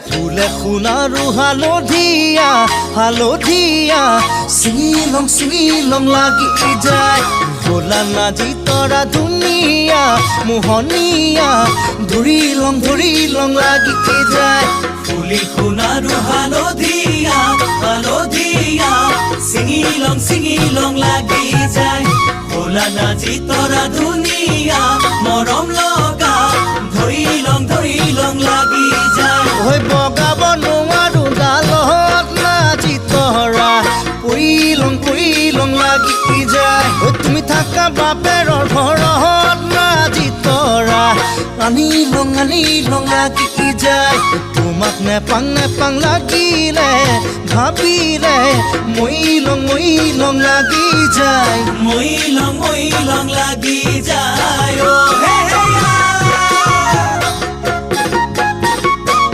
ফুলে শুনাৰো হালধীয়া হালধীয়া চিঙিলং লাগি যায় ভোলা নাজি তৰা ধুনীয়া মোহনীয়া ধৰিলং লাগি যায় ফুলি শুনাৰো হালধীয়া হালধীয়া চিঙিলং লাগি যায় ভোলা নাজি তৰা ধুনীয়া মৰম লগা ধৰিলং লাগি যায় বগাব নোৱাৰো ডালত নাজি তৰা পৰিলং লাগি যায় তুমি থাকা বাপেৰৰ ঘৰত নাজি তৰা আনিলং লাগি যায় তোমাক নেপাং লাগিলে ভাবিলে মইলং লাগি যায় মইলং লাগি যায় হে হে